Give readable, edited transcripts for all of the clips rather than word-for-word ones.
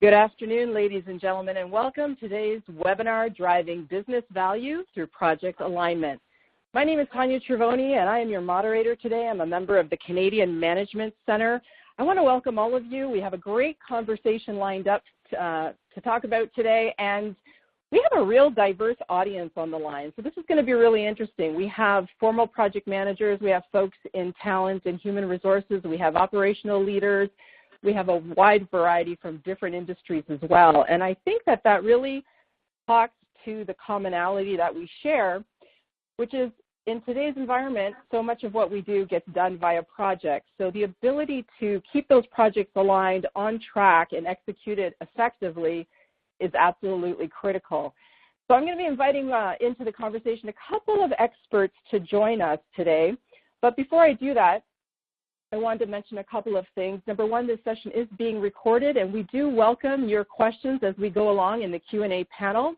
Good afternoon, ladies and gentlemen, and welcome to today's webinar, Driving Business Value Through Project Alignment. My name is Tanya Trivoni, and I am your moderator today. I'm a member of the Canadian Management Center. I want to welcome all of you. We have a great conversation lined up to talk about today, and we have a real diverse audience on the line, so this is going to be really interesting. We have formal project managers, we have folks in talent and human resources, we have operational leaders, we have a wide variety from different industries as well. And I think that that really talks to the commonality that we share, which is in today's environment, so much of what we do gets done via projects. So the ability to keep those projects aligned, on track, and executed effectively is absolutely critical. So I'm going to be inviting into the conversation a couple of experts to join us today. But before I do that, I wanted to mention a couple of things. Number one, this session is being recorded, and we do welcome your questions as we go along in the Q&A panel.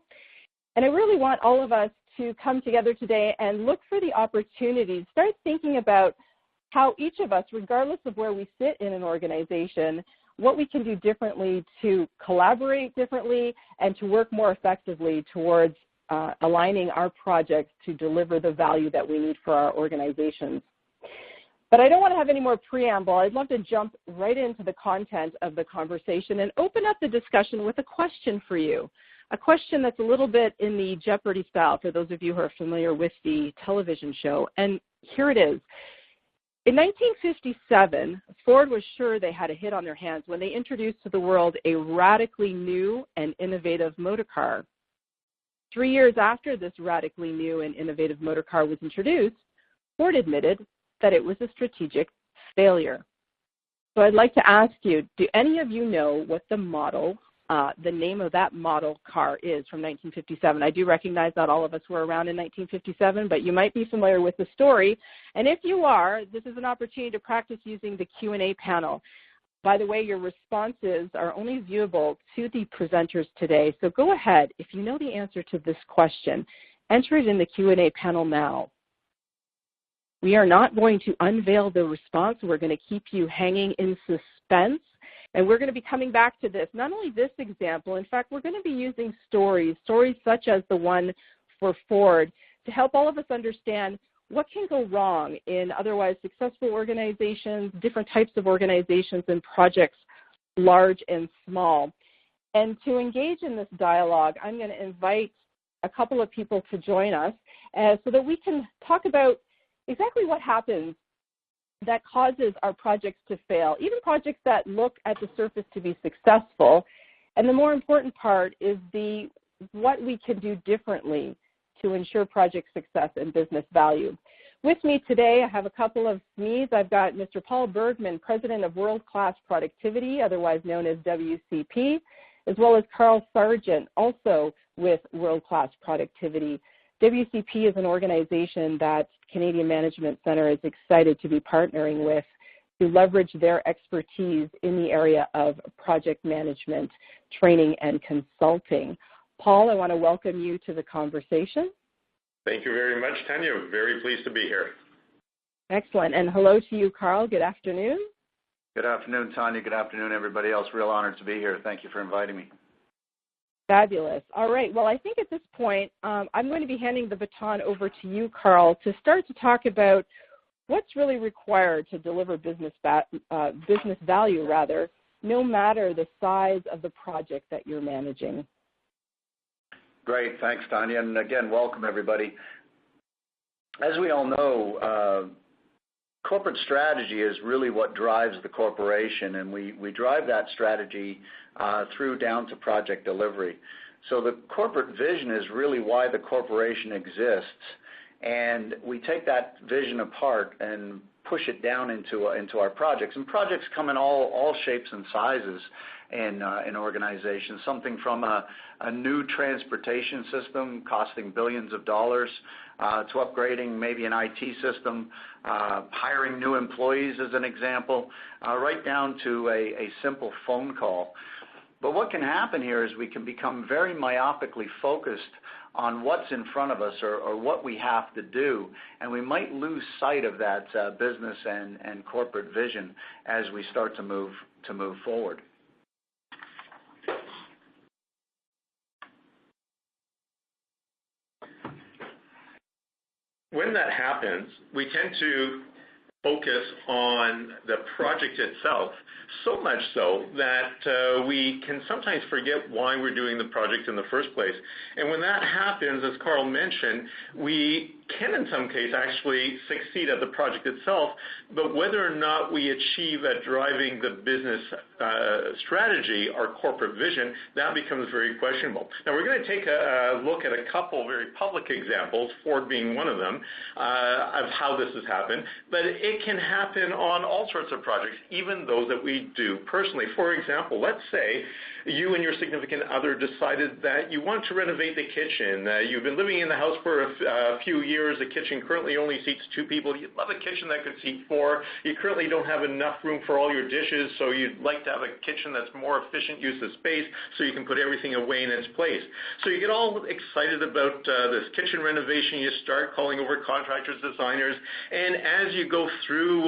And I really want all of us to come together today and look for the opportunities, start thinking about how each of us, regardless of where we sit in an organization, what we can do differently to collaborate differently and to work more effectively towards aligning our projects to deliver the value that we need for our organizations. But I don't want to have any more preamble. I'd love to jump right into the content of the conversation and open up the discussion with a question for you, a question that's a little bit in the Jeopardy style for those of you who are familiar with the television show. And here it is. In 1957, Ford was sure they had a hit on their hands when they introduced to the world a radically new and innovative motor car. 3 years after this radically new and innovative motor car was introduced, Ford admitted that it was a strategic failure. So I'd like to ask you, do any of you know what the model, the name of that model car is from 1957? I do recognize not all of us were around in 1957, but you might be familiar with the story. And if you are, this is an opportunity to practice using the Q&A panel. By the way, your responses are only viewable to the presenters today. So go ahead, if you know the answer to this question, enter it in the Q&A panel now. We are not going to unveil the response. We're going to keep you hanging in suspense. And we're going to be coming back to this, not only this example, in fact, we're going to be using stories such as the one for Ford, to help all of us understand what can go wrong in otherwise successful organizations, different types of organizations and projects, large and small. And to engage in this dialogue, I'm going to invite a couple of people to join us so that we can talk about exactly what happens that causes our projects to fail, even projects that look at the surface to be successful. And the more important part is what we can do differently to ensure project success and business value. With me today, I have a couple of SMEs. I've got Mr. Paul Bergman, President of World Class Productivity, otherwise known as WCP, as well as Carl Sargent, also with World Class Productivity. WCP is an organization that Canadian Management Center is excited to be partnering with to leverage their expertise in the area of project management, training, and consulting. Paul, I want to welcome you to the conversation. Thank you very much, Tanya. Very pleased to be here. Excellent. And hello to you, Carl. Good afternoon. Good afternoon, Tanya. Good afternoon, everybody else. Real honored to be here. Thank you for inviting me. Fabulous. All right. Well, I think at this point, I'm going to be handing the baton over to you, Carl, to start to talk about what's really required to deliver business value, no matter the size of the project that you're managing. Great. Thanks, Tanya. And again, welcome, everybody. As we all know, corporate strategy is really what drives the corporation, and we drive that strategy through down to project delivery. So the corporate vision is really why the corporation exists, and we take that vision apart and push it down into our projects. And projects come in all shapes and sizes in organizations, something from a new transportation system costing billions of dollars to upgrading maybe an IT system, hiring new employees as an example, right down to a simple phone call. But what can happen here is we can become very myopically focused on what's in front of us or what we have to do, and we might lose sight of that business and corporate vision as we start to move forward. when that happens, we tend to focus on the project itself, so much so that we can sometimes forget why we're doing the project in the first place. And when that happens, as Carl mentioned, we can in some cases actually succeed at the project itself, but whether or not we achieve at driving the business strategy, our corporate vision, that becomes very questionable. Now we're going to take a look at a couple very public examples, Ford being one of them, of how this has happened, but it can happen on all sorts of projects, even those that we do personally. For example, let's say you and your significant other decided that you want to renovate the kitchen. You've been living in the house for a few years. The kitchen currently only seats 2 people. You'd love a kitchen that could seat 4. You currently don't have enough room for all your dishes, so you'd like to have a kitchen that's more efficient use of space so you can put everything away in its place. So you get all excited about this kitchen renovation. You start calling over contractors, designers, and as you go through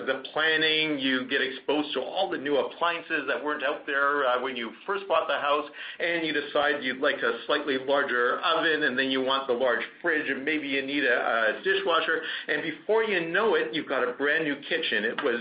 the planning, you get exposed to all the new appliances that weren't out there when you first bought the house, and you decide you'd like a slightly larger oven, and then you want the large fridge, and maybe you need a dishwasher, and before you know it, you've got a brand new kitchen. It was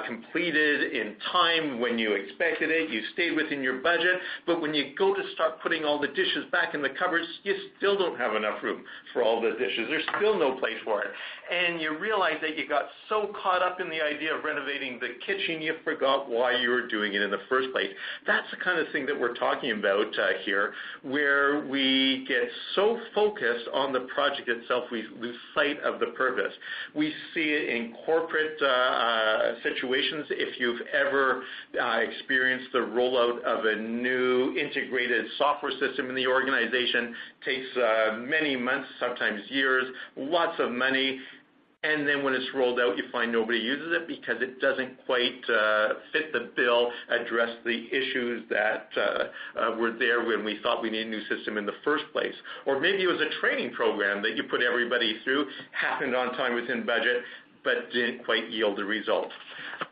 completed in time when you expected it. You stayed within your budget, but when you go to start putting all the dishes back in the cupboards, you still don't have enough room for all the dishes. There's still no place for it, and you realize that you got so caught up in the idea of renovating the kitchen, you forgot why you were doing it in the first place. That's the kind of thing that we're talking about here, where we get so focused on the project itself, we lose sight of the purpose. We see it in corporate situations. If you've ever experienced the rollout of a new integrated software system in the organization, takes many months, sometimes years, lots of money, and then when it's rolled out, you find nobody uses it because it doesn't quite fit the bill, address the issues that were there when we thought we needed a new system in the first place. Or maybe it was a training program that you put everybody through, happened on time within budget, but didn't quite yield the result.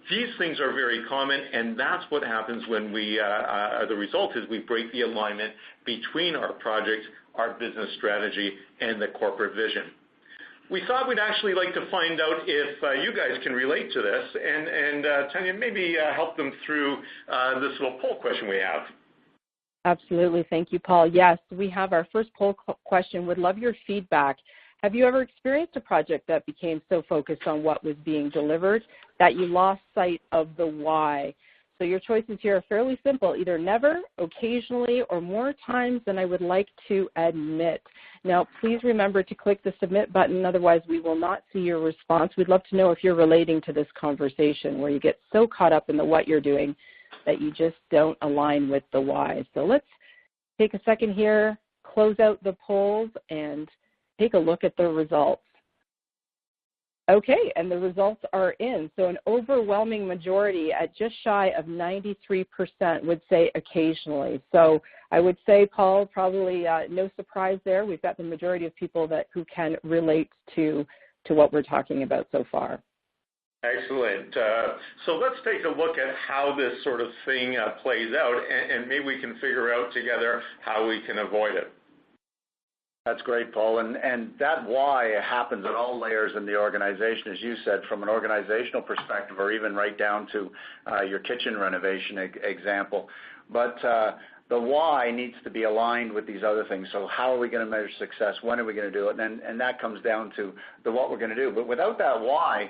These things are very common, and that's what happens when we, the result is we break the alignment between our project, our business strategy, and the corporate vision. We thought we'd actually like to find out if you guys can relate to this, and Tanya, maybe help them through this little poll question we have. Absolutely. Thank you, Paul. Yes, we have our first poll question. Would love your feedback. Have you ever experienced a project that became so focused on what was being delivered that you lost sight of the why? So your choices here are fairly simple, either never, occasionally, or more times than I would like to admit. Now, please remember to click the submit button, otherwise we will not see your response. We'd love to know if you're relating to this conversation where you get so caught up in the what you're doing that you just don't align with the why. So let's take a second here, close out the polls, and take a look at the results. Okay, and the results are in. So an overwhelming majority at just shy of 93% would say occasionally. So I would say, Paul, probably no surprise there. We've got the majority of people who can relate to what we're talking about so far. Excellent. So let's take a look at how this sort of thing plays out, and maybe we can figure out together how we can avoid it. That's great, Paul. And that why happens at all layers in the organization, as you said, from an organizational perspective or even right down to your kitchen renovation example. But the why needs to be aligned with these other things. So how are we going to measure success? When are we going to do it? And that comes down to the what we're going to do. But without that why,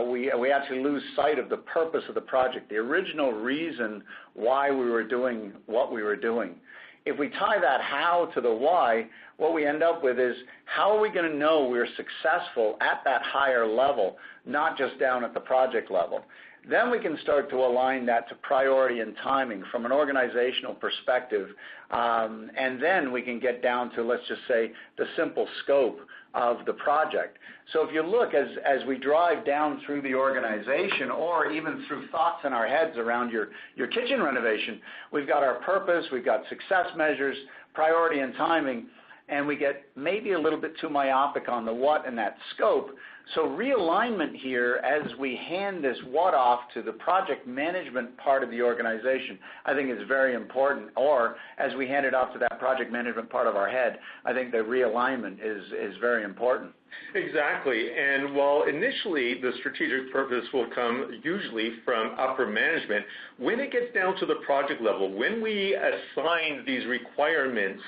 we actually lose sight of the purpose of the project, the original reason why we were doing what we were doing. If we tie that how to the why, what we end up with is how are we going to know we're successful at that higher level, not just down at the project level. Then we can start to align that to priority and timing from an organizational perspective, and then we can get down to, let's just say, the simple scope of the project. So if you look as we drive down through the organization or even through thoughts in our heads around your kitchen renovation, we've got our purpose, we've got success measures, priority and timing, and we get maybe a little bit too myopic on the what and that scope. So realignment here as we hand this what off to the project management part of the organization, I think is very important. Or as we hand it off to that project management part of our head, I think the realignment is very important. Exactly. And while initially the strategic purpose will come usually from upper management, when it gets down to the project level, when we assign these requirements,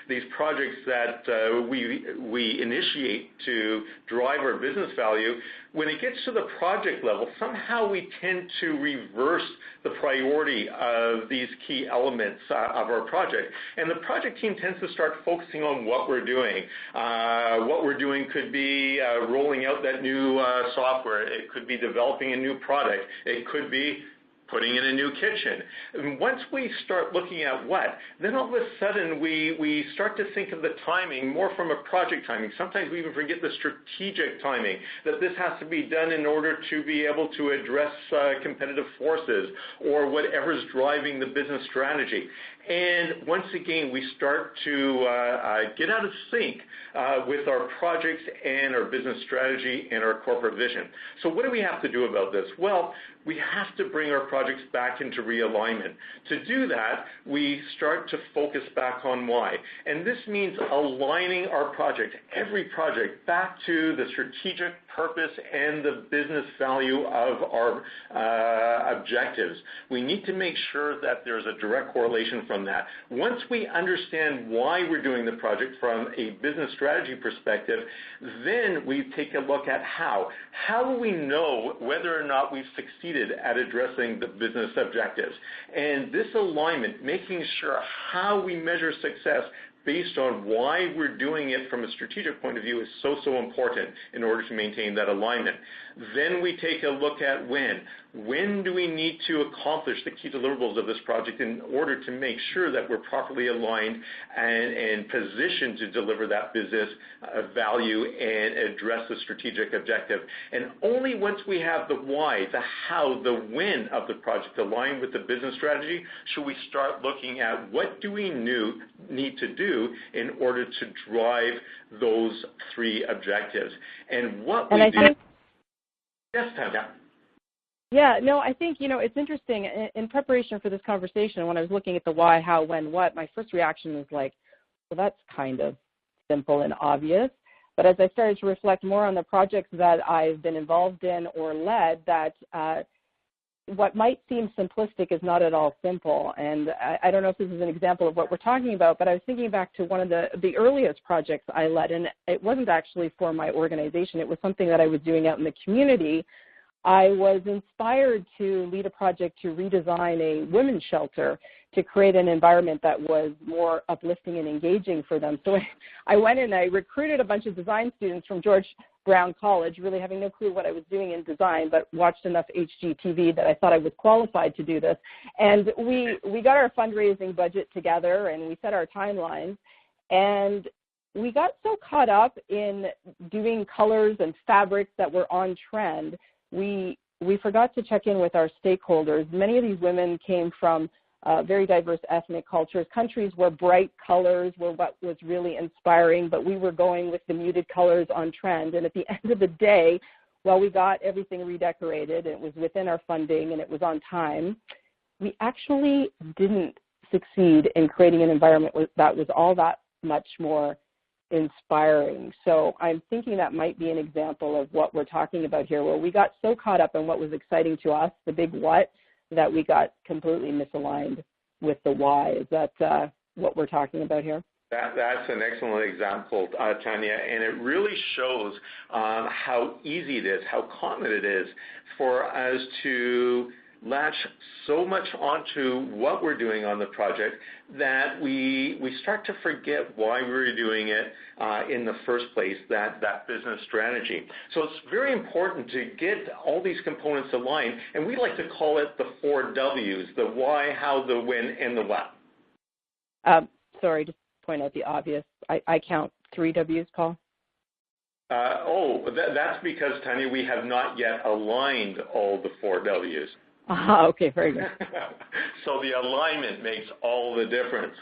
these projects that we initiate to drive our business value, when it gets to the project level, somehow we tend to reverse the priority of these key elements of our project. And the project team tends to start focusing on what we're doing. What we're doing could be rolling out that new software. It could be developing a new product. It could be putting in a new kitchen. And once we start looking at what, then all of a sudden we start to think of the timing more from a project timing. Sometimes we even forget the strategic timing, that this has to be done in order to be able to address competitive forces or whatever's driving the business strategy. And once again, we start to get out of sync with our projects and our business strategy and our corporate vision. So what do we have to do about this? Well, we have to bring our projects back into realignment. To do that, we start to focus back on why. And this means aligning our project, every project, back to the strategic purpose and the business value of our objectives. We need to make sure that there's a direct correlation from that. Once we understand why we're doing the project from a business strategy perspective, then we take a look at how. How do we know whether or not we've succeeded at addressing the business objectives? And this alignment, making sure how we measure success based on why we're doing it from a strategic point of view is so important in order to maintain that alignment. Then we take a look at when. When do we need to accomplish the key deliverables of this project in order to make sure that we're properly aligned and positioned to deliver that business value and address the strategic objective. And only once we have the why, the how, the when of the project aligned with the business strategy, should we start looking at what do we need to do in order to drive those three objectives. And what we do... Yes, Tanya. Yeah, no, I think, it's interesting. In preparation for this conversation, when I was looking at the why, how, when, what, my first reaction was like, well, that's kind of simple and obvious. But as I started to reflect more on the projects that I've been involved in or led, that what might seem simplistic is not at all simple. And I don't know if this is an example of what we're talking about, but I was thinking back to one of the earliest projects I led, and it wasn't actually for my organization. It was something that I was doing out in the community. I was inspired to lead a project to redesign a women's shelter to create an environment that was more uplifting and engaging for them. So I went and I recruited a bunch of design students from George Brown College, really having no clue what I was doing in design, but watched enough HGTV that I thought I was qualified to do this. And we got our fundraising budget together and we set our timelines. And we got so caught up in doing colors and fabrics that were on trend, we forgot to check in with our stakeholders. Many of these women came from very diverse ethnic cultures, countries where bright colors were what was really inspiring, but we were going with the muted colors on trend. And at the end of the day, while we got everything redecorated, it was within our funding and it was on time, we actually didn't succeed in creating an environment that was all that much more inspiring. So I'm thinking that might be an example of what we're talking about here, where we got so caught up in what was exciting to us, the big what, that we got completely misaligned with the why. Is that what we're talking about here? That's an excellent example, Tanya, and it really shows how easy it is, how common it is for us to latch so much onto what we're doing on the project that we start to forget why we're doing it in the first place, that business strategy. So it's very important to get all these components aligned, and we like to call it the 4 W's, the why, how, the when, and the what. Sorry, just point out the obvious. I count 3 W's, Paul. That's because, Tanya, we have not yet aligned all the 4 W's. Okay, very good. So the alignment makes all the difference.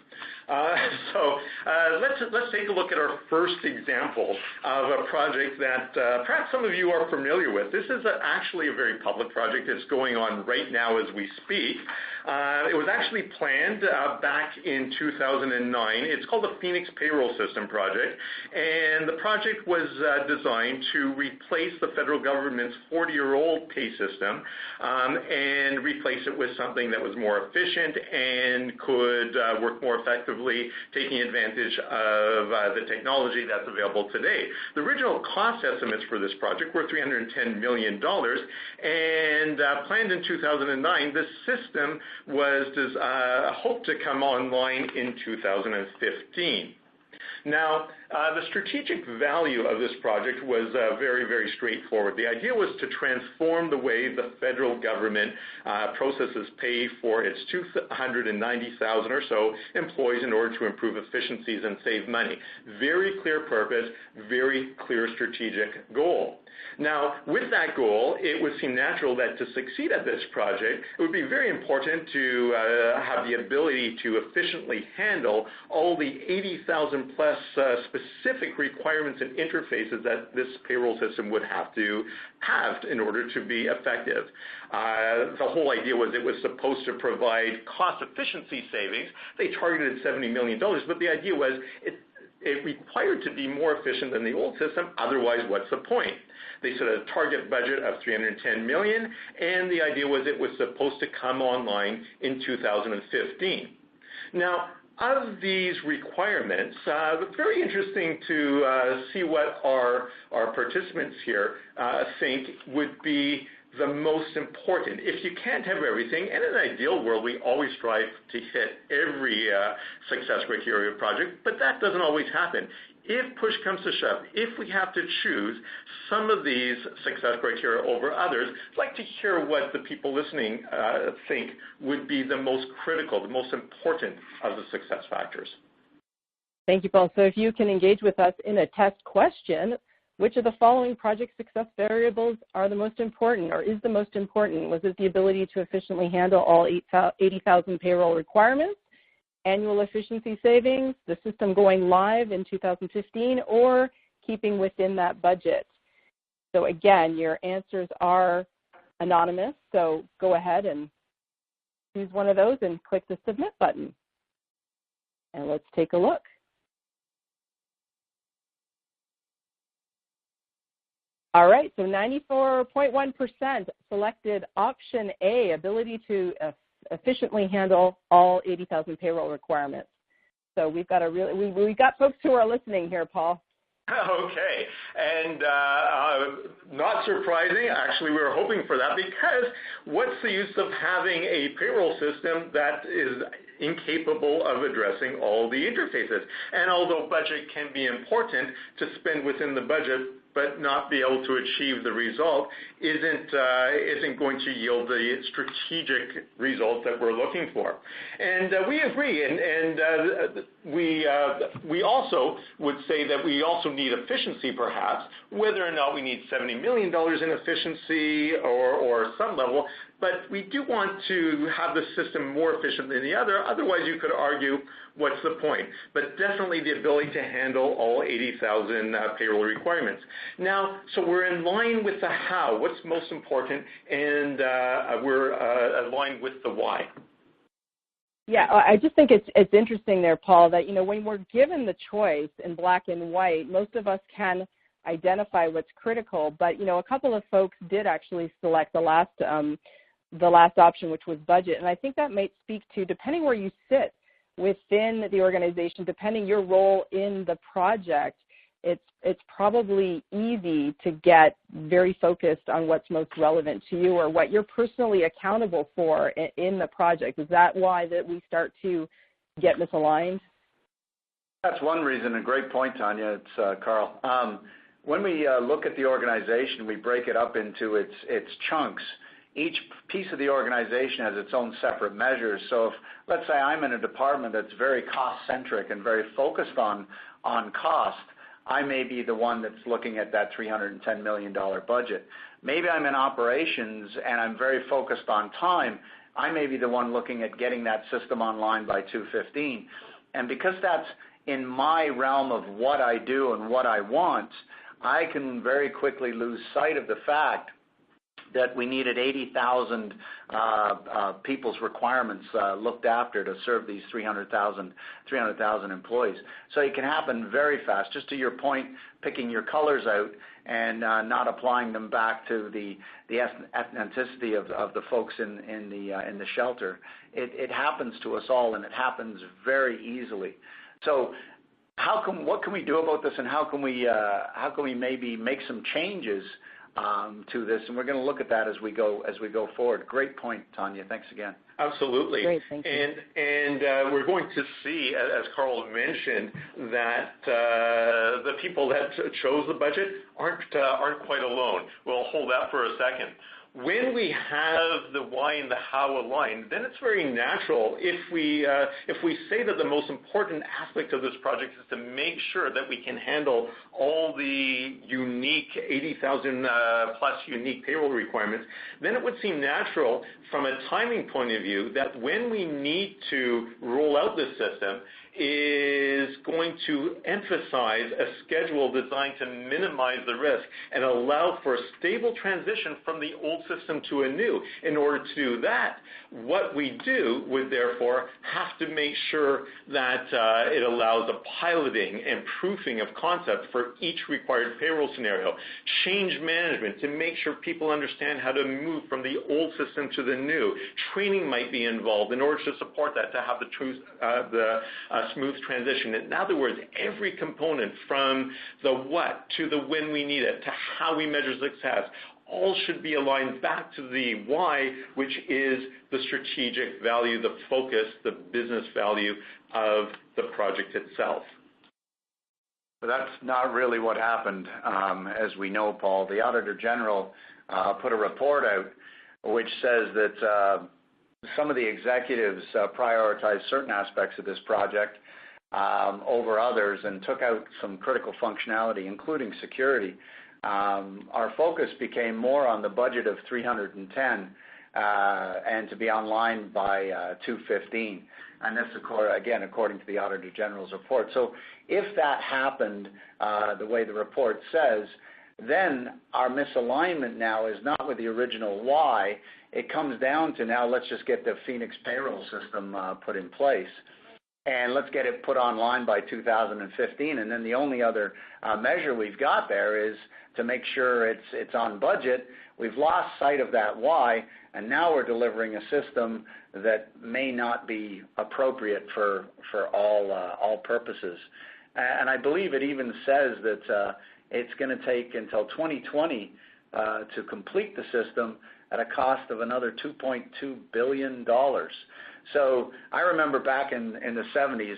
Let's take a look at our first example of a project that perhaps some of you are familiar with. This is actually a very public project. It's going on right now as we speak. It was actually planned back in 2009. It's called the Phoenix Payroll System Project, and the project was designed to replace the federal government's 40-year-old pay system and replace it with something that was more efficient and could work more effectively, taking advantage of the technology that's available today. The original cost estimates for this project were $310 million, and planned in 2009, the system was hoped to come online in 2015. Now, the strategic value of this project was very, very straightforward. The idea was to transform the way the federal government processes pay for its 290,000 or so employees in order to improve efficiencies and save money. Very clear purpose, very clear strategic goal. Now, with that goal, it would seem natural that to succeed at this project, it would be very important to have the ability to efficiently handle all the 80,000 plus specific requirements and interfaces that this payroll system would have to have in order to be effective. The whole idea was it was supposed to provide cost efficiency savings. They targeted $70 million, but the idea was it required to be more efficient than the old system, otherwise what's the point? They set a target budget of $310 million, and the idea was it was supposed to come online in 2015. Now, of these requirements, it's very interesting to see what our participants here think would be the most important. If you can't have everything, and in an ideal world, we always strive to hit every success criteria project, but that doesn't always happen. If push comes to shove, if we have to choose some of these success criteria over others, I'd like to hear what the people listening think would be the most critical, the most important of the success factors. Thank you, Paul. So if you can engage with us in a test question, which of the following project success variables are the most important or is the most important? Was it the ability to efficiently handle all 80,000 payroll requirements, annual efficiency savings, the system going live in 2015, or keeping within that budget? So again, your answers are anonymous, so go ahead and choose one of those and click the submit button. And let's take a look. All right, so 94.1% selected option A, ability to efficiently handle all 80,000 payroll requirements. So we've got we got folks who are listening here, Paul. Okay, and not surprising, actually we were hoping for that, because what's the use of having a payroll system that is incapable of addressing all the interfaces? And although budget can be important, to spend within the budget but not be able to achieve the result isn't going to yield the strategic results that we're looking for. And we agree, and we also would say that we also need efficiency, perhaps, whether or not we need $70 million in efficiency or some level, but we do want to have the system more efficient than the other. Otherwise, you could argue, what's the point? But definitely the ability to handle all 80,000 payroll requirements. Now, so we're in line with the how, what's most important, and we're aligned with the why. Yeah, I just think it's interesting there, Paul, that, you know, when we're given the choice in black and white, most of us can identify what's critical, but, you know, a couple of folks did actually select the last option, which was budget. And I think that might speak to, depending where you sit within the organization, depending your role in the project, it's probably easy to get very focused on what's most relevant to you or what you're personally accountable for in the project. Is that why that we start to get misaligned? That's one reason. A great point, Tanya. It's Carl. When we look at the organization, we break it up into its chunks. Each piece of the organization has its own separate measures. So if, let's say, I'm in a department that's very cost-centric and very focused on cost, I may be the one that's looking at that $310 million budget. Maybe I'm in operations and I'm very focused on time. I may be the one looking at getting that system online by 2:15. And because that's in my realm of what I do and what I want, I can very quickly lose sight of the fact that we needed 80,000 people's requirements looked after to serve these 300,000 employees. So it can happen very fast. Just to your point, picking your colors out and not applying them back to the ethnicity of the folks in the shelter. It happens to us all, and it happens very easily. So what can we do about this, and how can we maybe make some changes to this? And we're going to look at that as we go forward. Great point, Tanya. Thanks again. Absolutely. Great, thank you. And we're going to see, as Carl mentioned, that the people that chose the budget aren't quite alone. We'll hold that for a second. When we have the why and the how aligned, then it's very natural if we say that the most important aspect of this project is to make sure that we can handle all the unique 80,000 plus unique payroll requirements, then it would seem natural from a timing point of view that when we need to roll out this system is going to emphasize a schedule designed to minimize the risk and allow for a stable transition from the old system to a new. In order to do that, what we do would therefore have to make sure that it allows a piloting and proofing of concept for each required payroll scenario, change management to make sure people understand how to move from the old system to the new. Training might be involved in order to support that, to have the smooth transition. In other words, every component from the what to the when we need it to how we measure success all should be aligned back to the why, which is the strategic value, the focus, the business value of the project itself. But that's not really what happened, as we know, Paul. The Auditor General put a report out which says that some of the executives prioritized certain aspects of this project over others and took out some critical functionality, including security. Our focus became more on the budget of 310 and to be online by 2:15. And this, again, according to the Auditor General's report. So if that happened the way the report says, then our misalignment now is not with the original why. It comes down to now let's just get the Phoenix payroll system put in place. And let's get it put online by 2015. And then the only other measure we've got there is to make sure it's on budget. We've lost sight of that why, and now we're delivering a system that may not be appropriate for all purposes. And I believe it even says that it's going to take until 2020 to complete the system at a cost of another $2.2 billion. So I remember back in the 70s,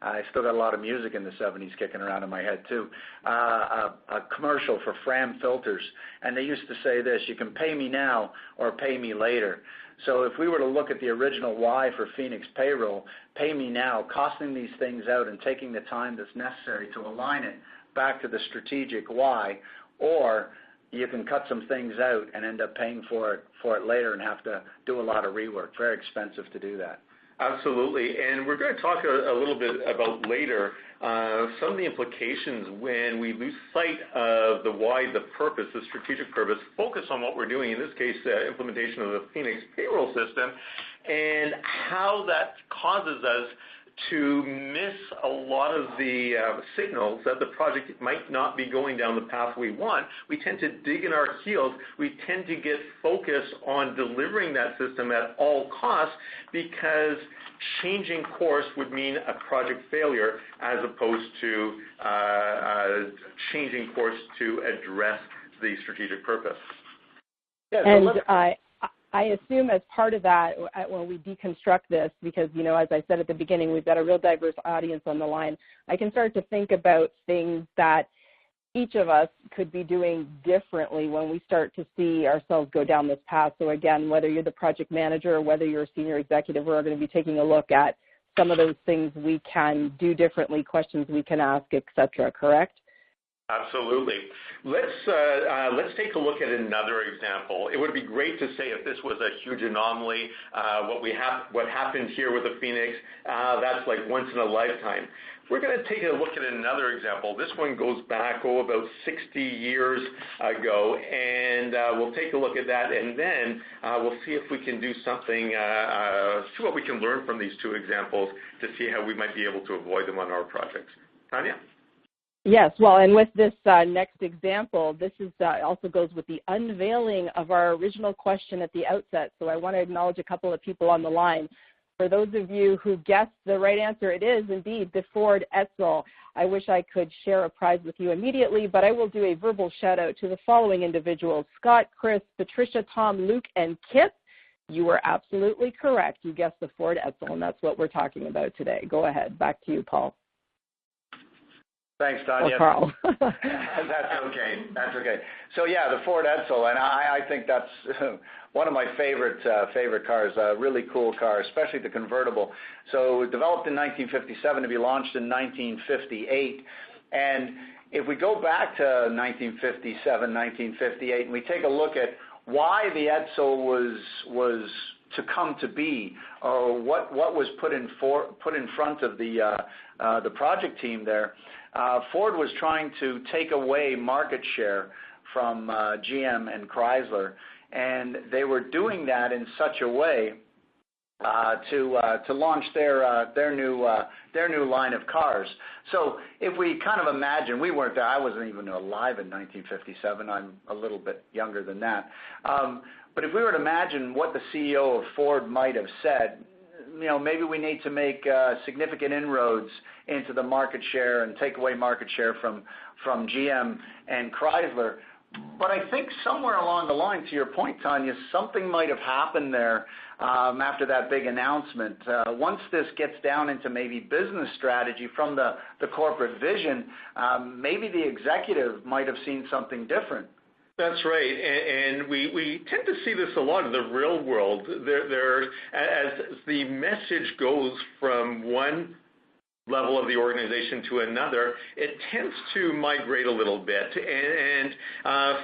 I still got a lot of music in the 70s kicking around in my head too, a commercial for Fram filters. And they used to say this: you can pay me now or pay me later. So if we were to look at the original why for Phoenix Payroll, pay me now, costing these things out and taking the time that's necessary to align it back to the strategic why, or you can cut some things out and end up paying for it later and have to do a lot of rework. Very expensive to do that. Absolutely, and we're going to talk a little bit about later some of the implications when we lose sight of the why, the purpose, the strategic purpose, focus on what we're doing, in this case, implementation of the Phoenix payroll system, and how that causes us to miss a lot of the signals that the project might not be going down the path we want. We tend to dig in our heels. We tend to get focused on delivering that system at all costs because changing course would mean a project failure as opposed to changing course to address the strategic purpose. Yeah, and I assume as part of that, when we deconstruct this, because, as I said at the beginning, we've got a real diverse audience on the line, I can start to think about things that each of us could be doing differently when we start to see ourselves go down this path. So again, whether you're the project manager or whether you're a senior executive, we're going to be taking a look at some of those things we can do differently, questions we can ask, et cetera, correct? Absolutely. Let's take a look at another example. It would be great to say if this was a huge anomaly, what happened here with the Phoenix, that's like once in a lifetime. We're going to take a look at another example. This one goes back, about 60 years ago, and we'll take a look at that, and then we'll see if we can do something, see what we can learn from these two examples to see how we might be able to avoid them on our projects. Tanya? Yes, well, and with this next example, this is also goes with the unveiling of our original question at the outset. So I want to acknowledge a couple of people on the line. For those of you who guessed the right answer, it is indeed the Ford Edsel. I wish I could share a prize with you immediately, but I will do a verbal shout out to the following individuals: Scott, Chris, Patricia, Tom, Luke, and Kip. You were absolutely correct. You guessed the Ford Edsel, and that's what we're talking about today. Go ahead. Back to you, Paul. Thanks, Tanya. Or Carl. That's okay. That's okay. So yeah, the Ford Edsel, and I think that's one of my favorite cars. A really cool car, especially the convertible. So developed in 1957 to be launched in 1958, and if we go back to 1957, 1958, and we take a look at why the Edsel was to come to be, or what was put in front of the project team there. Ford was trying to take away market share from GM and Chrysler, and they were doing that in such a way to launch their new line of cars. So if we kind of imagine, we weren't there. I wasn't even alive in 1957. I'm a little bit younger than that. But if we were to imagine what the CEO of Ford might have said, maybe we need to make significant inroads into the market share and take away market share from GM and Chrysler. But I think somewhere along the line, to your point, Tanya, something might have happened there after that big announcement. Once this gets down into maybe business strategy from the corporate vision, maybe the executive might have seen something different. That's right, and we tend to see this a lot in the real world. As the message goes from one level of the organization to another, it tends to migrate a little bit. And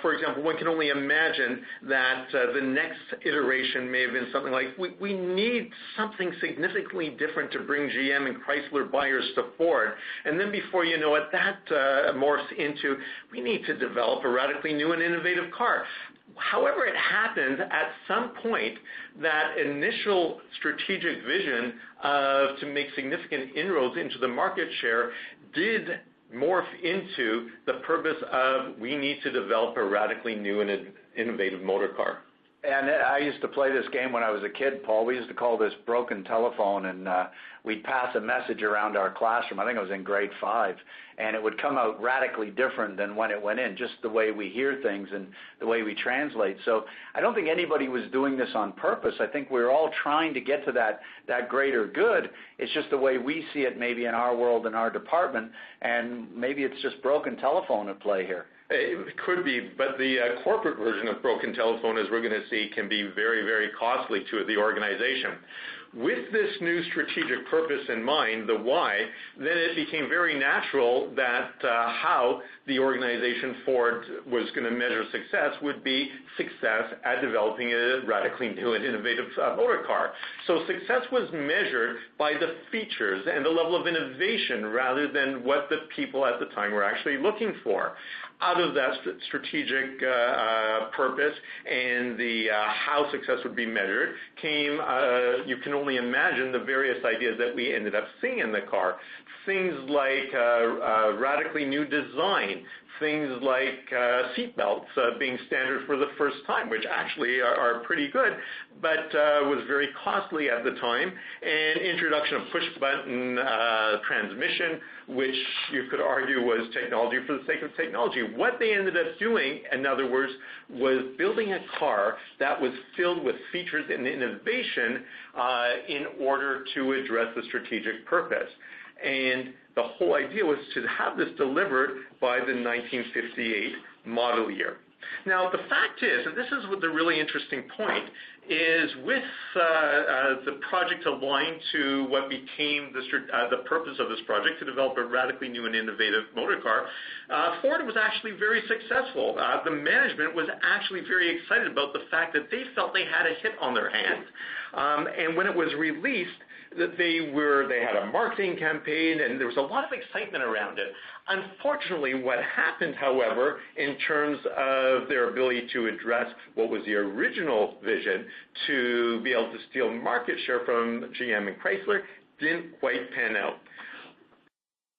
for example, one can only imagine that the next iteration may have been something like, we need something significantly different to bring GM and Chrysler buyers to Ford. And then before you know it, that morphs into, we need to develop a radically new and innovative car. However it happened, at some point, that initial strategic vision to make significant inroads into the market share did morph into the purpose of, we need to develop a radically new and innovative motor car. And I used to play this game when I was a kid, Paul. We used to call this broken telephone, and we'd pass a message around our classroom. I think I was in grade 5, and it would come out radically different than when it went in, just the way we hear things and the way we translate. So I don't think anybody was doing this on purpose. I think we're all trying to get to that greater good. It's just the way we see it maybe in our world, in our department, and maybe it's just broken telephone at play here. It could be, but the corporate version of broken telephone, as we're going to see, can be very, very costly to the organization. With this new strategic purpose in mind, the why, then it became very natural that how the organization Ford was going to measure success would be success at developing a radically new and innovative motor car. So success was measured by the features and the level of innovation rather than what the people at the time were actually looking for. Out of that strategic purpose and the how success would be measured came, you can only imagine the various ideas that we ended up seeing in the car. Things like radically new design, things like seat belts being standard for the first time, which actually are pretty good, but was very costly at the time, and introduction of push-button transmission, which you could argue was technology for the sake of technology. What they ended up doing, in other words, was building a car that was filled with features and innovation in order to address the strategic purpose. And the whole idea was to have this delivered by the 1958 model year. Now, the fact is, and this is the really interesting point, is with the project aligned to what became the purpose of this project, to develop a radically new and innovative motor car, Ford was actually very successful. The management was actually very excited about the fact that they felt they had a hit on their hands. And when it was released, that they had a marketing campaign and there was a lot of excitement around it. Unfortunately, what happened, however, in terms of their ability to address what was the original vision to be able to steal market share from GM and Chrysler, didn't quite pan out.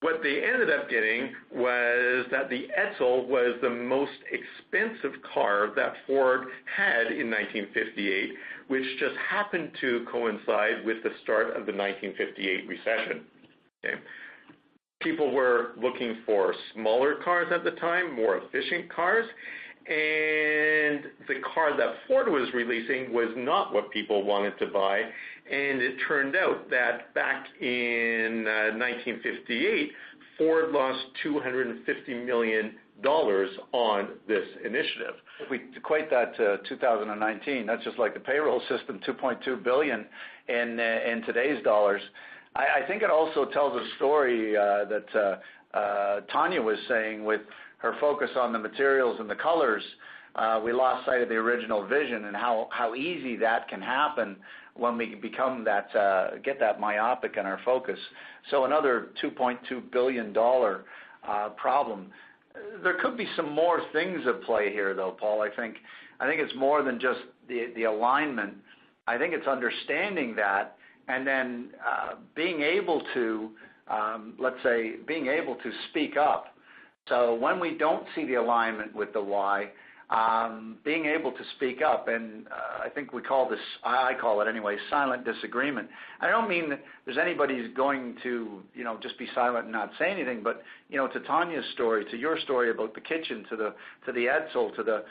What they ended up getting was that the Edsel was the most expensive car that Ford had in 1958, which just happened to coincide with the start of the 1958 recession. Okay. People were looking for smaller cars at the time, more efficient cars, and the car that Ford was releasing was not what people wanted to buy, and it turned out that back in 1958, Ford lost $250 million on this initiative. If we equate that to 2019, that's just like the payroll system, $2.2 billion in today's dollars. I think it also tells a story that Tanya was saying with her focus on the materials and the colors. We lost sight of the original vision and how easy that can happen when we become that, get that myopic in our focus. So another $2.2 billion problem. There could be some more things at play here, though, Paul. I think it's more than just the alignment. I think it's understanding that and then being able to, let's say, being able to speak up. So when we don't see the alignment with the why, being able to speak up, and I think we call this, I call it anyway, silent disagreement. I don't mean that there's anybody who's going to, just be silent and not say anything, but, to Tanya's story, to your story about the kitchen, to the Edsel, to the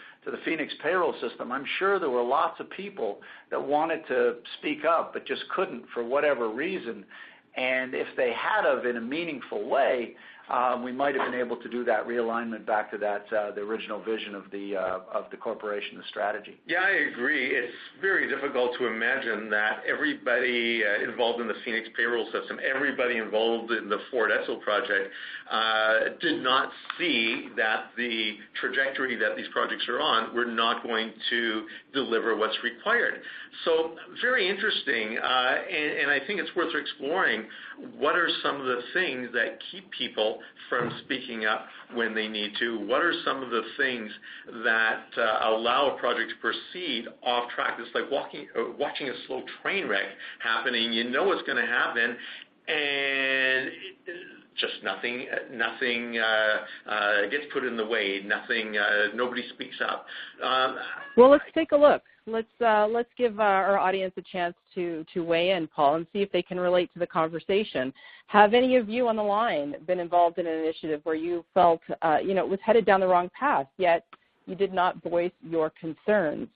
Phoenix payroll system, I'm sure there were lots of people that wanted to speak up but just couldn't for whatever reason. And if they had of in a meaningful way, we might have been able to do that realignment back to that the original vision of the corporation, the strategy. Yeah, I agree. It's very difficult to imagine that everybody involved in the Phoenix payroll system, everybody involved in the Ford Edsel project, did not see that the trajectory that these projects are on were not going to deliver what's required. So very interesting, and I think it's worth exploring what are some of the things that keep people from speaking up when they need to? What are some of the things that allow a project to proceed off track? It's like watching a slow train wreck happening. You know what's going to happen, and just nothing gets put in the way. Nobody speaks up. Well, let's take a look. Let's give our audience a chance to weigh in, Paul, and see if they can relate to the conversation. Have any of you on the line been involved in an initiative where you felt, it was headed down the wrong path, yet you did not voice your concerns?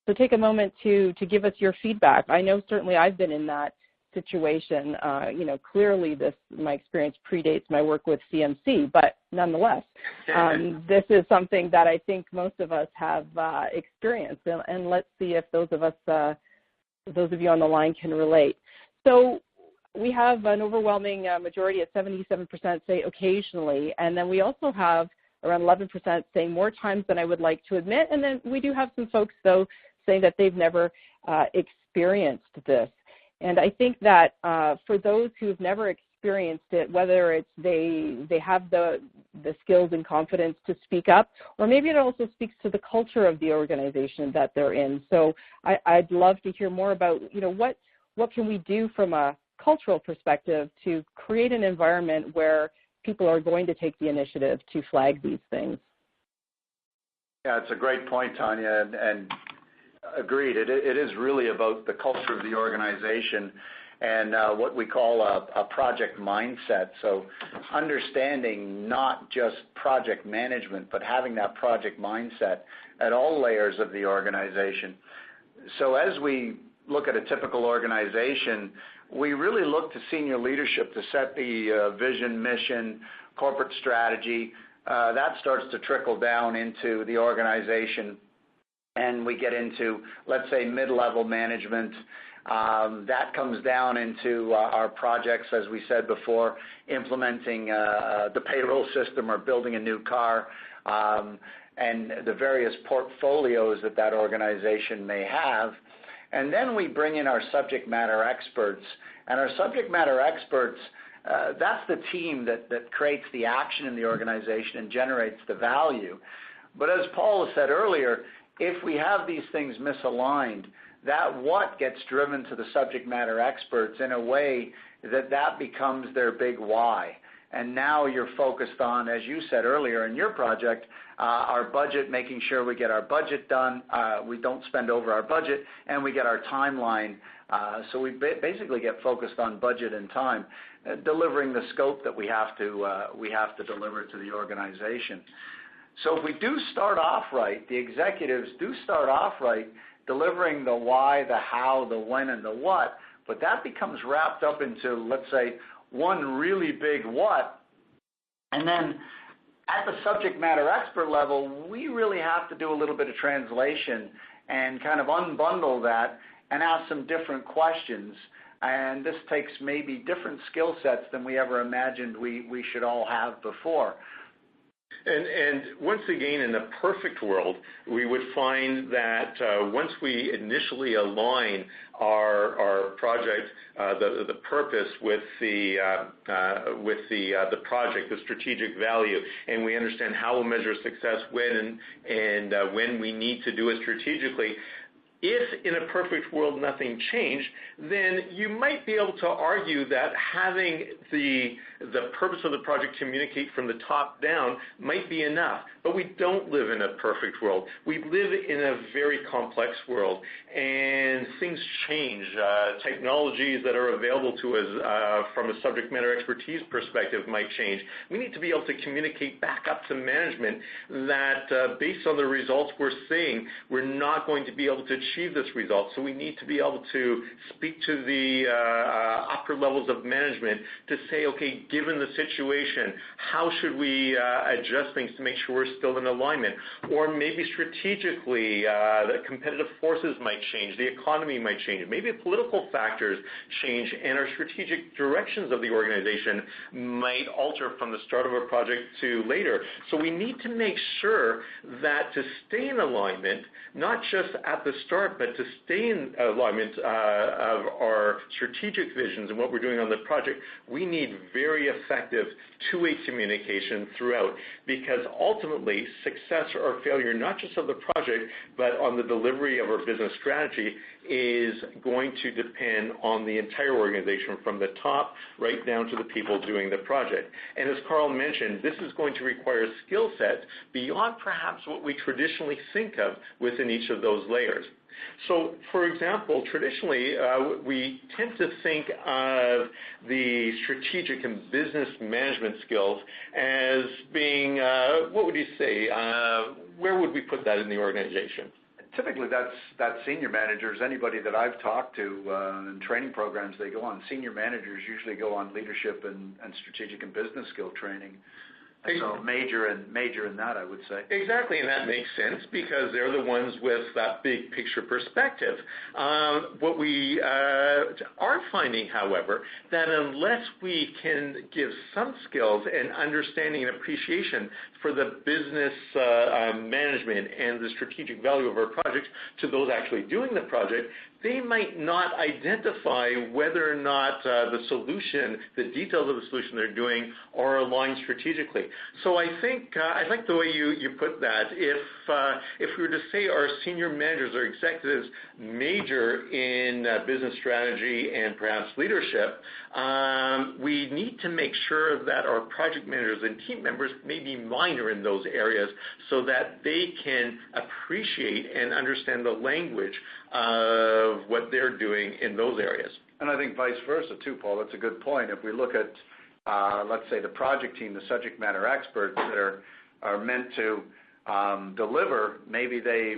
So take a moment to give us your feedback. I know certainly I've been in that situation. Clearly my experience predates my work with CMC, but nonetheless, this is something that I think most of us have experienced, and let's see if those of you on the line can relate. So we have an overwhelming majority at 77% say occasionally, and then we also have around 11% saying more times than I would like to admit, and then we do have some folks, though, saying that they've never experienced this. And I think that for those who've never experienced it, whether it's they have the skills and confidence to speak up, or maybe it also speaks to the culture of the organization that they're in. So I'd love to hear more about, what can we do from a cultural perspective to create an environment where people are going to take the initiative to flag these things. Yeah, it's a great point, Tanya, and agreed. It is really about the culture of the organization and what we call a project mindset. So understanding not just project management, but having that project mindset at all layers of the organization. So as we look at a typical organization, we really look to senior leadership to set the vision, mission, corporate strategy. That starts to trickle down into the organization. and we get into, let's say, mid-level management. That comes down into our projects, as we said before, implementing the payroll system or building a new car, and the various portfolios that organization may have. And then we bring in our subject matter experts. And our subject matter experts, that's the team that creates the action in the organization and generates the value. But as Paul said earlier, if we have these things misaligned, that what gets driven to the subject matter experts in a way that becomes their big why. And now you're focused on, as you said earlier in your project, our budget, making sure we get our budget done, we don't spend over our budget, and we get our timeline. So we basically get focused on budget and time, delivering the scope that we have to deliver to the organization. So if we do start off right, the executives do start off right, delivering the why, the how, the when, and the what, but that becomes wrapped up into, let's say, one really big what, and then at the subject matter expert level, we really have to do a little bit of translation and kind of unbundle that and ask some different questions. And this takes maybe different skill sets than we ever imagined we should all have before. And once again, in a perfect world, we would find that once we initially align our project, the purpose with the project, the strategic value, and we understand how we'll measure success when and when we need to do it strategically. If in a perfect world nothing changed, then you might be able to argue that having the purpose of the project communicate from the top down might be enough. But we don't live in a perfect world. We live in a very complex world, and things change. Technologies that are available to us from a subject matter expertise perspective might change. We need to be able to communicate back up to management that based on the results we're seeing, we're not going to be able to achieve this result. So we need to be able to speak to the upper levels of management to say, okay, given the situation, how should we adjust things to make sure we're still in alignment? Or maybe strategically, the competitive forces might change, the economy might change, maybe political factors change, and our strategic directions of the organization might alter from the start of a project to later. So we need to make sure that to stay in alignment, not just at the start, but to stay in alignment of our strategic visions and what we're doing on the project, we need very effective two-way communication throughout, because ultimately success or failure, not just of the project, but on the delivery of our business strategy, is going to depend on the entire organization from the top right down to the people doing the project. And as Carl mentioned, this is going to require skill sets beyond perhaps what we traditionally think of within each of those layers. So, for example, traditionally, we tend to think of the strategic and business management skills as being, what would you say, where would we put that in the organization? Typically, that's senior managers. Anybody that I've talked to in training programs, they go on. Senior managers usually go on leadership and strategic and business skill training. So major in that, I would say. Exactly, and that makes sense because they're the ones with that big picture perspective. What we are finding, however, that unless we can give some skills and understanding and appreciation for the business management and the strategic value of our projects to those actually doing the project, they might not identify whether or not the solution, the details of the solution they're doing are aligned strategically. So I think I like the way you put that. If we were to say our senior managers or executives major in business strategy and perhaps leadership, we need to make sure that our project managers and team members may be minor in those areas so that they can appreciate and understand the language of what they're doing in those areas. And I think vice versa too, Paul. That's a good point. If we look at, let's say, the project team, the subject matter experts that are meant to deliver, maybe they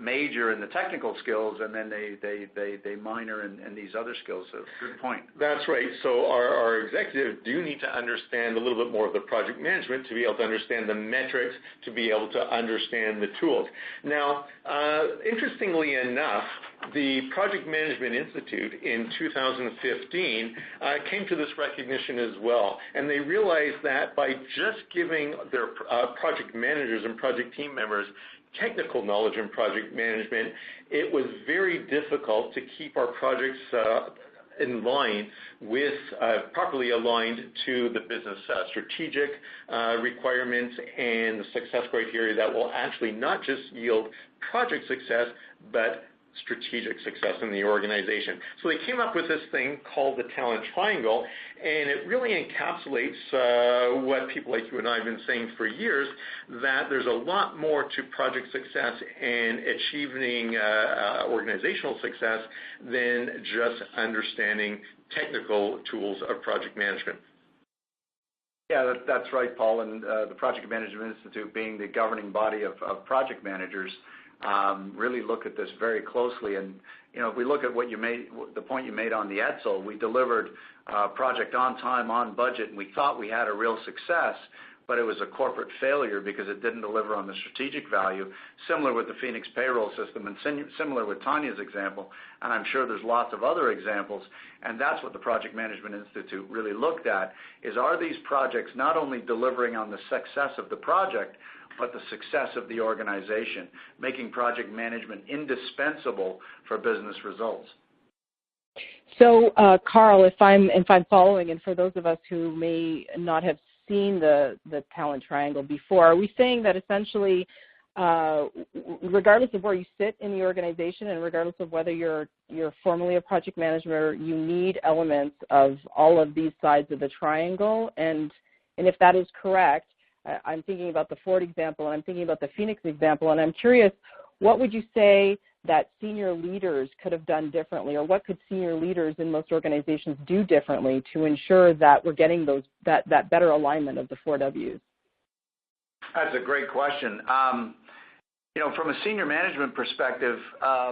major in the technical skills, and then they minor in these other skills. So good point. That's right. So our executives do need to understand a little bit more of the project management to be able to understand the metrics, to be able to understand the tools. Now, interestingly enough, the Project Management Institute in 2015 came to this recognition as well, and they realized that by just giving their project managers and project team members technical knowledge in project management, it was very difficult to keep our projects in line with, properly aligned to the business strategic requirements and the success criteria that will actually not just yield project success, but strategic success in the organization. So they came up with this thing called the talent triangle, and it really encapsulates what people like you and I have been saying for years, that there's a lot more to project success and achieving organizational success than just understanding technical tools of project management. Yeah, that's right, Paul. And the Project Management Institute, being the governing body of project managers, really look at this very closely. And if we look at the point you made on the Edsel, we delivered a project on time, on budget, and we thought we had a real success, but it was a corporate failure because it didn't deliver on the strategic value. Similar with the Phoenix Payroll system, and similar with Tanya's example, and I'm sure there's lots of other examples. And that's what the Project Management Institute really looked at: is, are these projects not only delivering on the success of the project, but the success of the organization, making project management indispensable for business results. So, Carl, if I'm following, and for those of us who may not have seen the talent triangle before, are we saying that essentially, regardless of where you sit in the organization and regardless of whether you're formally a project manager, you need elements of all of these sides of the triangle? And if that is correct, I'm thinking about the Ford example, and I'm thinking about the Phoenix example, and I'm curious, what would you say that senior leaders could have done differently, or what could senior leaders in most organizations do differently to ensure that we're getting that better alignment of the 4 Ws? That's a great question. From a senior management perspective,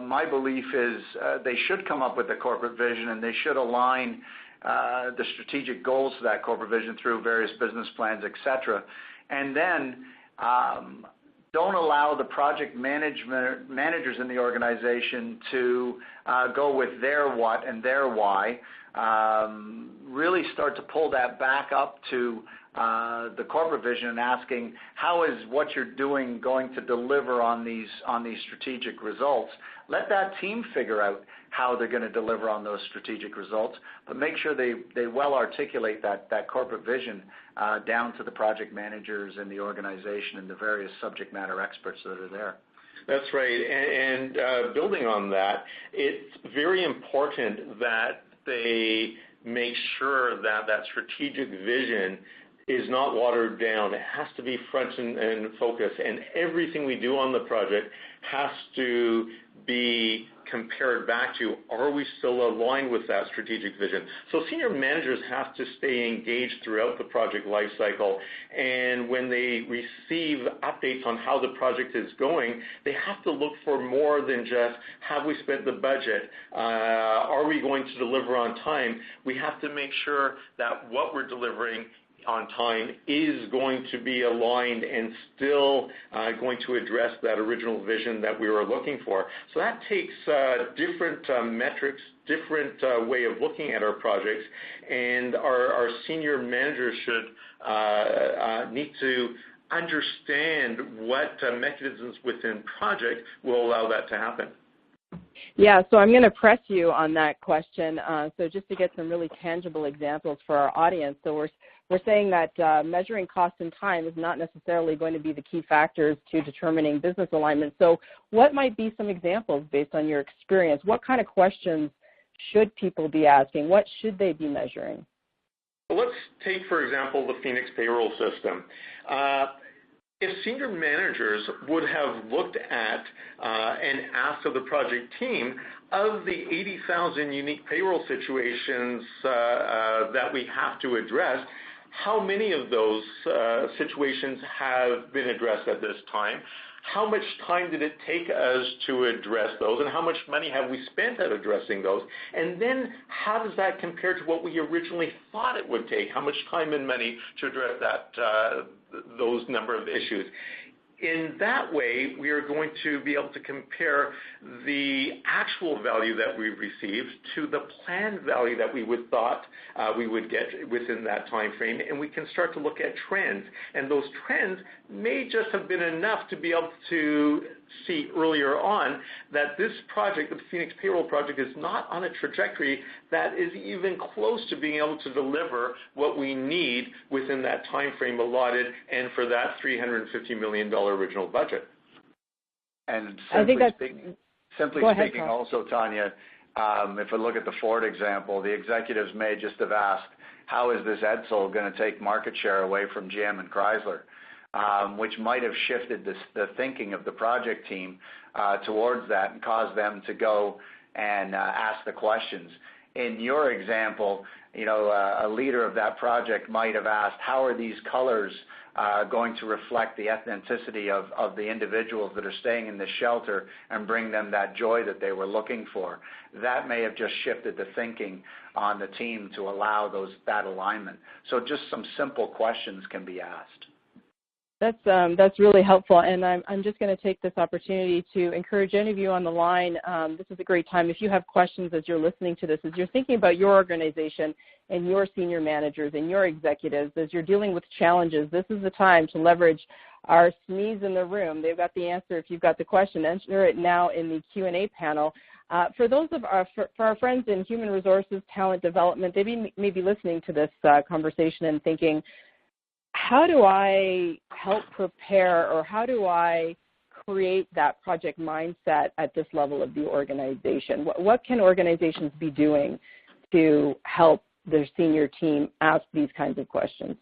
my belief is they should come up with a corporate vision, and they should align the strategic goals to that corporate vision through various business plans, et cetera. And then don't allow the project managers in the organization to go with their what and their why. Really start to pull that back up to the corporate vision and asking, how is what you're doing going to deliver on these strategic results? Let that team figure out how they're going to deliver on those strategic results, but make sure they well articulate that corporate vision down to the project managers in the organization and the various subject matter experts that are there. That's right. And building on that, it's very important that they make sure that strategic vision is not watered down. It has to be front and focus, and everything we do on the project has to be compared back to, are we still aligned with that strategic vision? So senior managers have to stay engaged throughout the project lifecycle, and when they receive updates on how the project is going, they have to look for more than just, have we spent the budget? Are we going to deliver on time? We have to make sure that what we're delivering on time is going to be aligned and still going to address that original vision that we were looking for. So that takes different metrics, different way of looking at our projects, and our senior managers should need to understand what mechanisms within project will allow that to happen. Yeah, so I'm going to press you on that question. So just to get some really tangible examples for our audience. So we're saying that measuring cost and time is not necessarily going to be the key factors to determining business alignment. So what might be some examples based on your experience? What kind of questions should people be asking? What should they be measuring? Well, let's take, for example, the Phoenix Payroll system. If senior managers would have looked at and asked of the project team, of the 80,000 unique payroll situations that we have to address, how many of those situations have been addressed at this time? how much time did it take us to address those, and how much money have we spent at addressing those? And then how does that compare to what we originally thought it would take? How much time and money to address those number of issues? In that way, we are going to be able to compare the actual value that we've received to the planned value that we would thought we would get within that time frame, and we can start to look at trends. And those trends may just have been enough to be able to see earlier on that this project, the Phoenix Payroll project, is not on a trajectory that is even close to being able to deliver what we need within that time frame allotted and for that $350 million original budget. And simply Go ahead, speaking, Carl. also, Tanya, if we look at the Ford example, the executives may just have asked, how is this Edsel going to take market share away from GM and Chrysler? Which might have shifted the thinking of the project team towards that and caused them to go and ask the questions. In your example, a leader of that project might have asked, how are these colors going to reflect the ethnicity of the individuals that are staying in the shelter and bring them that joy that they were looking for? That may have just shifted the thinking on the team to allow that alignment. So just some simple questions can be asked. That's really helpful, and I'm just going to take this opportunity to encourage any of you on the line. This is a great time. If you have questions as you're listening to this, as you're thinking about your organization and your senior managers and your executives, as you're dealing with challenges, this is the time to leverage our SMEs in the room. They've got the answer. If you've got the question, enter it now in the Q&A panel. For our friends in human resources, talent development, they may be listening to this conversation and thinking, how do I help prepare, or how do I create that project mindset at this level of the organization? What can organizations be doing to help their senior team ask these kinds of questions?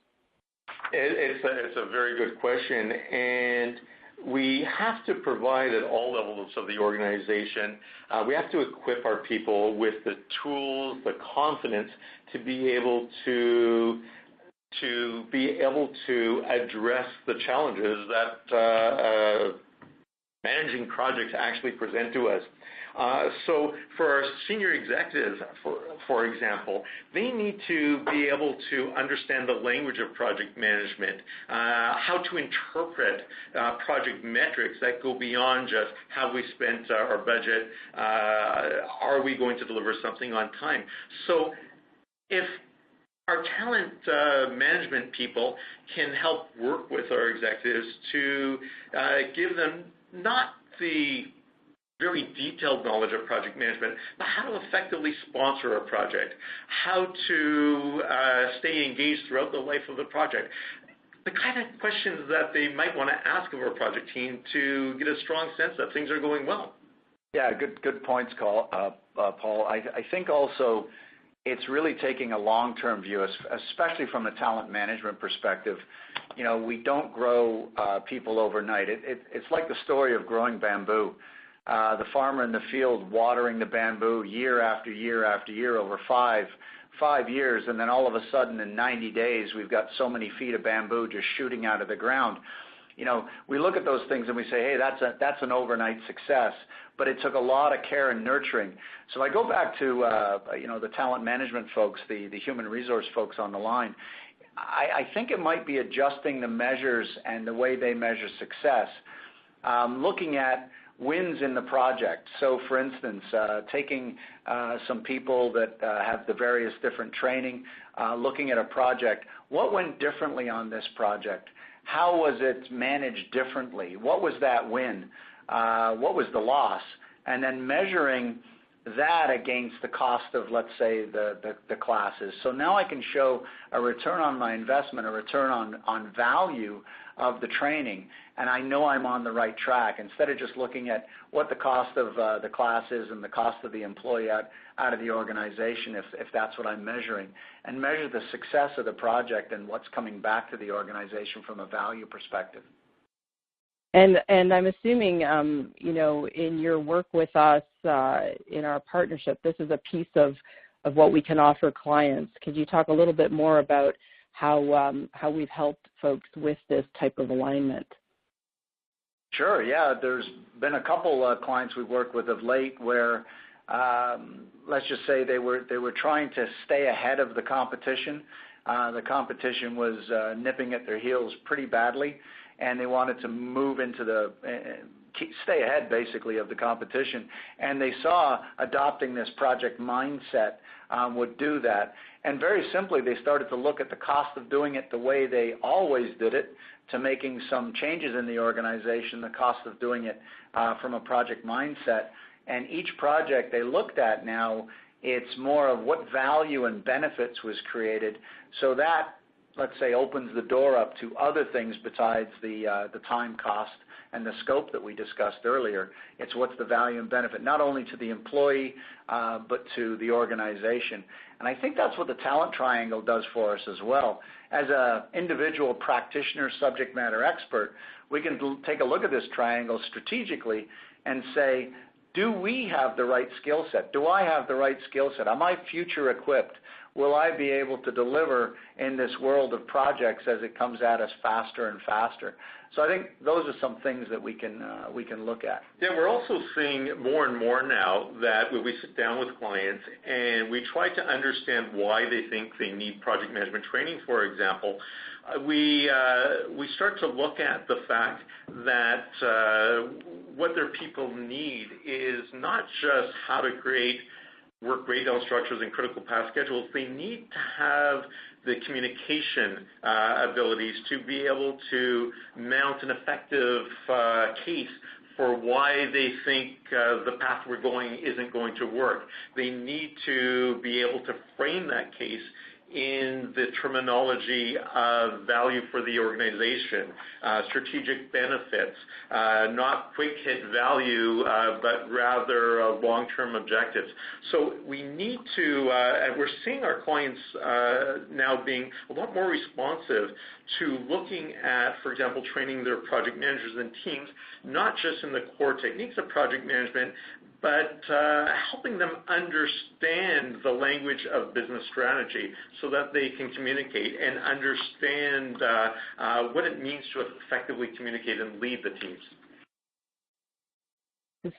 It's a very good question, and we have to provide at all levels of the organization, we have to equip our people with the tools, the confidence to be able to address the challenges that managing projects actually present to us. So for our senior executives, for example, they need to be able to understand the language of project management, how to interpret project metrics that go beyond just how we spent our budget, are we going to deliver something on time. So if our talent management people can help work with our executives to give them not the very detailed knowledge of project management, but how to effectively sponsor a project, how to stay engaged throughout the life of the project. The kind of questions that they might want to ask of our project team to get a strong sense that things are going well. Yeah, good points, Paul. I think also it's really taking a long-term view, especially from a talent management perspective. We don't grow people overnight. It's like the story of growing bamboo. The farmer in the field watering the bamboo year after year after year over five years, and then all of a sudden in 90 days we've got so many feet of bamboo just shooting out of the ground. We look at those things and we say, hey, that's an overnight success, but it took a lot of care and nurturing. So I go back to the talent management folks, the human resource folks on the line. I think it might be adjusting the measures and the way they measure success, looking at wins in the project. So for instance, taking some people that have the various different training, looking at a project, what went differently on this project? How was it managed differently? What was that win? What was the loss? And then measuring that against the cost of, let's say, the classes. So now I can show a return on my investment, a return on value of the training, and I know I'm on the right track, instead of just looking at what the cost of the class is and the cost of the employee out of the organization, if that's what I'm measuring, and measure the success of the project and what's coming back to the organization from a value perspective. And I'm assuming, in your work with us, in our partnership, this is a piece of what we can offer clients. Could you talk a little bit more about how we've helped folks with this type of alignment? Sure, yeah. There's been a couple clients we've worked with of late where, let's just say they were trying to stay ahead of the competition. The competition was nipping at their heels pretty badly, and they wanted to move into stay ahead basically of the competition. And they saw adopting this project mindset would do that. And very simply, they started to look at the cost of doing it the way they always did it, to making some changes in the organization, the cost of doing it from a project mindset. And each project they looked at now, it's more of what value and benefits was created. So that, let's say, opens the door up to other things besides the time cost and the scope that we discussed earlier. It's what's the value and benefit, not only to the employee, but to the organization. And I think that's what the talent triangle does for us as well. As an individual practitioner, subject matter expert, we can take a look at this triangle strategically and say, do we have the right skill set? Do I have the right skill set? Am I future equipped? Will I be able to deliver in this world of projects as it comes at us faster and faster? So I think those are some things that we can look at. Yeah, we're also seeing more and more now that when we sit down with clients and we try to understand why they think they need project management training, for example, we start to look at the fact that what their people need is not just how to create work breakdown structures and critical path schedules. They need to have the communication abilities to be able to mount an effective case for why they think the path we're going isn't going to work. They need to be able to frame that case in the terminology of value for the organization, strategic benefits, not quick hit value, but rather long-term objectives. So we need to, and we're seeing our clients now being a lot more responsive to looking at, for example, training their project managers and teams, not just in the core techniques of project management, but helping them understand the language of business strategy so that they can communicate and understand what it means to effectively communicate and lead the teams.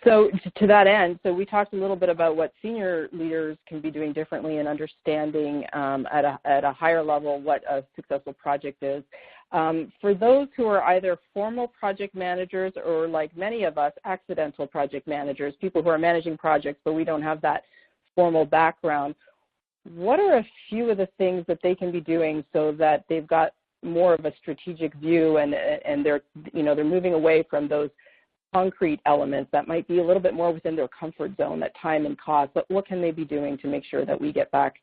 So to that end, so we talked a little bit about what senior leaders can be doing differently in understanding at a higher level what a successful project is. For those who are either formal project managers or, like many of us, accidental project managers, people who are managing projects but we don't have that formal background, what are a few of the things that they can be doing so that they've got more of a strategic view and they're moving away from those concrete elements that might be a little bit more within their comfort zone, that time and cost, but what can they be doing to make sure that we get back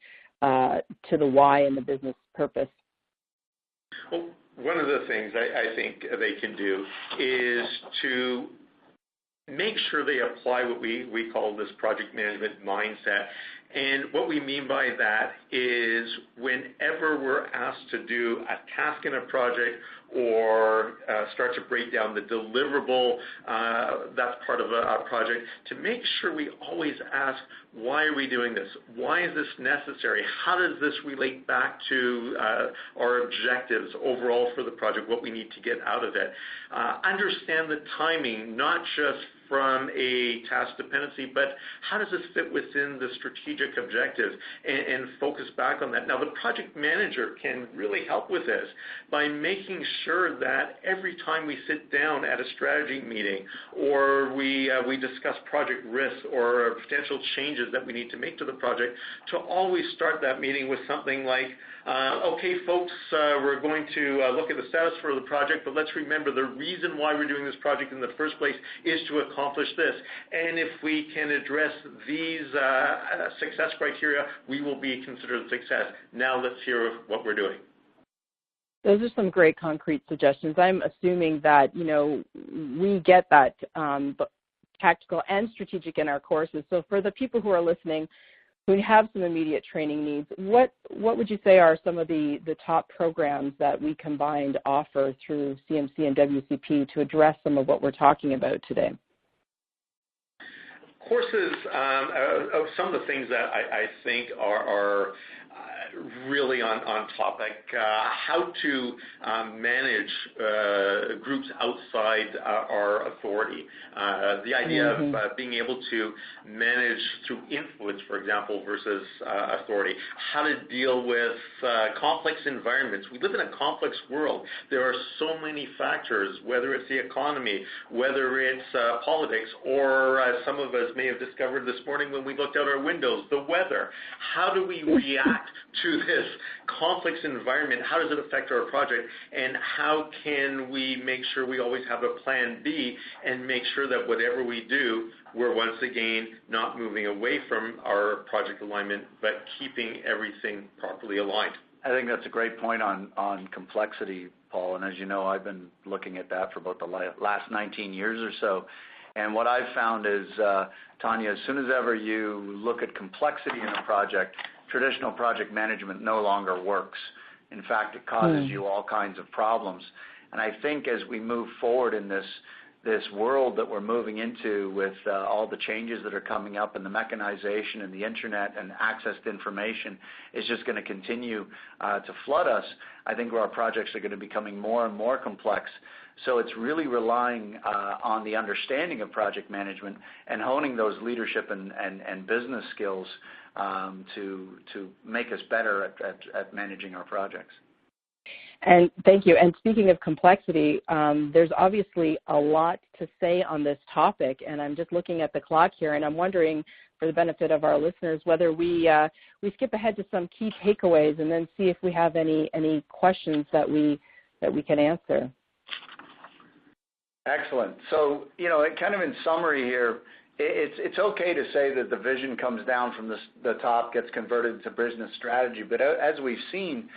to the why and the business purpose? Well, one of the things I think they can do is to make sure they apply what we call this project management mindset. And what we mean by that is whenever we're asked to do a task in a project or start to break down the deliverable, that's part of a project, to make sure we always ask, why are we doing this? Why is this necessary? How does this relate back to our objectives overall for the project, what we need to get out of it? Understand the timing, not just from a task dependency, but how does this fit within the strategic objective and focus back on that. Now, the project manager can really help with this by making sure that every time we sit down at a strategy meeting or we discuss project risks or potential changes that we need to make to the project, to always start that meeting with something like, okay, folks, we're going to look at the status for the project, but let's remember the reason why we're doing this project in the first place is to accomplish this. And if we can address these success criteria, we will be considered a success. Now let's hear what we're doing. Those are some great concrete suggestions. I'm assuming that, we get that tactical and strategic in our courses. So for the people who are listening who have some immediate training needs, what would you say are some of the top programs that we combined offer through CMC and WCP to address some of what we're talking about today? Courses, some of the things that I think are really on topic, how to manage groups outside our authority. The idea of being able to manage through influence, for example, versus authority. How to deal with complex environments. We live in a complex world. There are so many factors, whether it's the economy, whether it's politics, or some of us may have discovered this morning when we looked out our windows, the weather. How do we react to this complex environment? How does it affect our project? And how can we make sure we always have a plan B and make sure that whatever we do, we're once again not moving away from our project alignment, but keeping everything properly aligned? I think that's a great point on complexity, Paul. And as you know, I've been looking at that for about the last 19 years or so. And what I've found is, Tanya, as soon as ever you look at complexity in a project, traditional project management no longer works. In fact, it causes you all kinds of problems. And I think as we move forward in this world that we're moving into with all the changes that are coming up and the mechanization and the internet and access to information is just going to continue to flood us, I think our projects are going to be becoming more and more complex. So it's really relying on the understanding of project management and honing those leadership and business skills to make us better at managing our projects. And thank you. And speaking of complexity, there's obviously a lot to say on this topic, and I'm just looking at the clock here, and I'm wondering, for the benefit of our listeners, whether we skip ahead to some key takeaways and then see if we have any questions that we can answer. Excellent. So, kind of in summary here, it's okay to say that the vision comes down from the top, gets converted to business strategy, but as we've seen,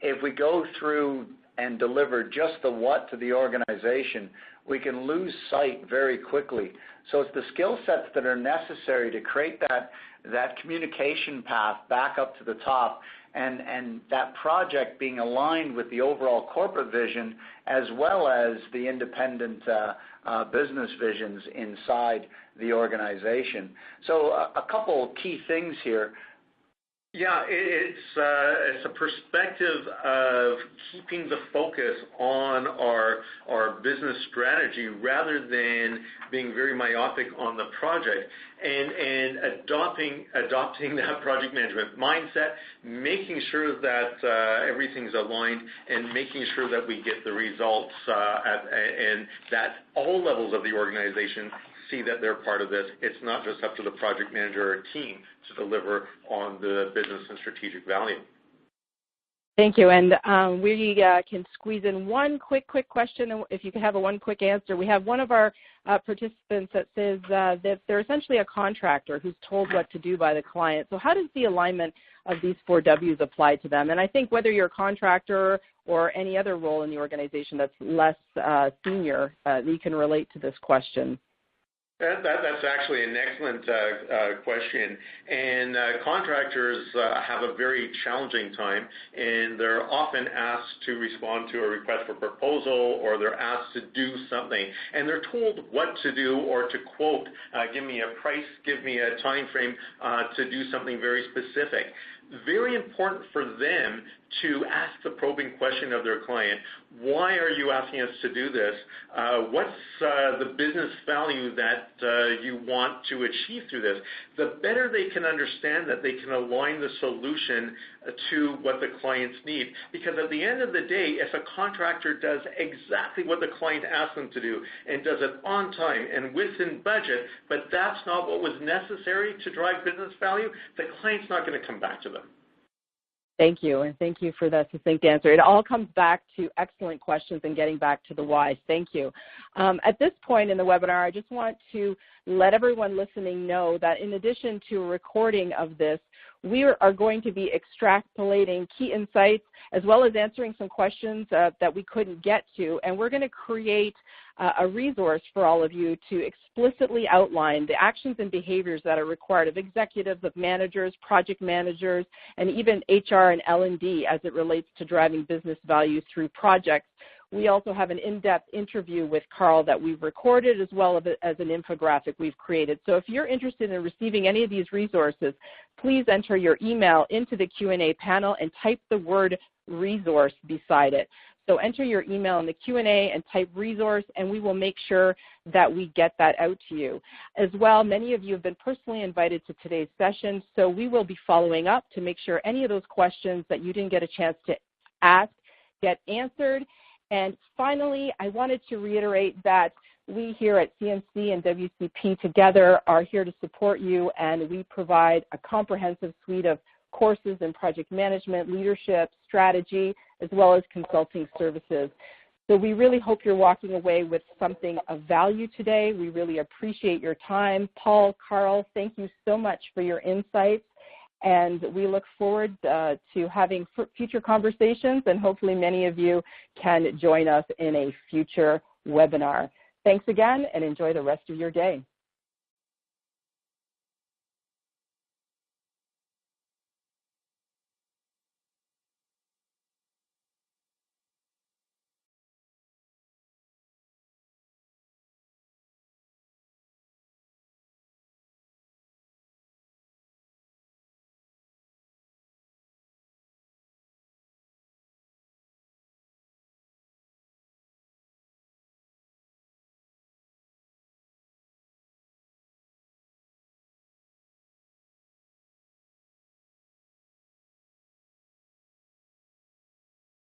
if we go through and deliver just the what to the organization, we can lose sight very quickly. So it's the skill sets that are necessary to create that communication path back up to the top, and that project being aligned with the overall corporate vision as well as the independent business visions inside the organization. So a couple key things here. Yeah, it's a perspective of keeping the focus on our business strategy rather than being very myopic on the project, and adopting that project management mindset, making sure that everything's aligned, and making sure that we get the results and that all levels of the organization see that they're part of this. It's not just up to the project manager or team to deliver on the business and strategic value. Thank you. And we can squeeze in one quick question. If you could have one quick answer. We have one of our participants that says that they're essentially a contractor who's told what to do by the client. So how does the alignment of these 4 W's apply to them? And I think whether you're a contractor or any other role in the organization that's less senior, you can relate to this question. That's actually an excellent question, and contractors have a very challenging time, and they're often asked to respond to a request for proposal, or they're asked to do something, and they're told what to do, or to quote, give me a price, give me a time frame to do something very specific. Very important for them to ask the probing question of their client. Why are you asking us to do this? What's the business value that you want to achieve through this? The better they can understand that, they can align the solution to what the clients need. Because at the end of the day, if a contractor does exactly what the client asked them to do and does it on time and within budget, but that's not what was necessary to drive business value, the client's not going to come back to them. Thank you, and thank you for that succinct answer. It all comes back to excellent questions and getting back to the why. Thank you. At this point in the webinar, I just want to let everyone listening know that in addition to a recording of this, we are going to be extrapolating key insights as well as answering some questions that we couldn't get to, and we're going to create a resource for all of you to explicitly outline the actions and behaviors that are required of executives, of managers, project managers, and even HR and L&D as it relates to driving business value through projects We also have an in-depth interview with Carl that we've recorded, as well as an infographic we've created. So if you're interested in receiving any of these resources, please enter your email into the Q&A panel and type the word resource beside it. So enter your email in the Q&A and type resource, and we will make sure that we get that out to you. As well, many of you have been personally invited to today's session, so we will be following up to make sure any of those questions that you didn't get a chance to ask get answered. And finally, I wanted to reiterate that we here at CNC and WCP together are here to support you, and we provide a comprehensive suite of courses in project management, leadership, strategy, as well as consulting services. So we really hope you're walking away with something of value today. We really appreciate your time. Paul, Carl, thank you so much for your insights, and we look forward to having future conversations, and hopefully many of you can join us in a future webinar. Thanks again, and enjoy the rest of your day.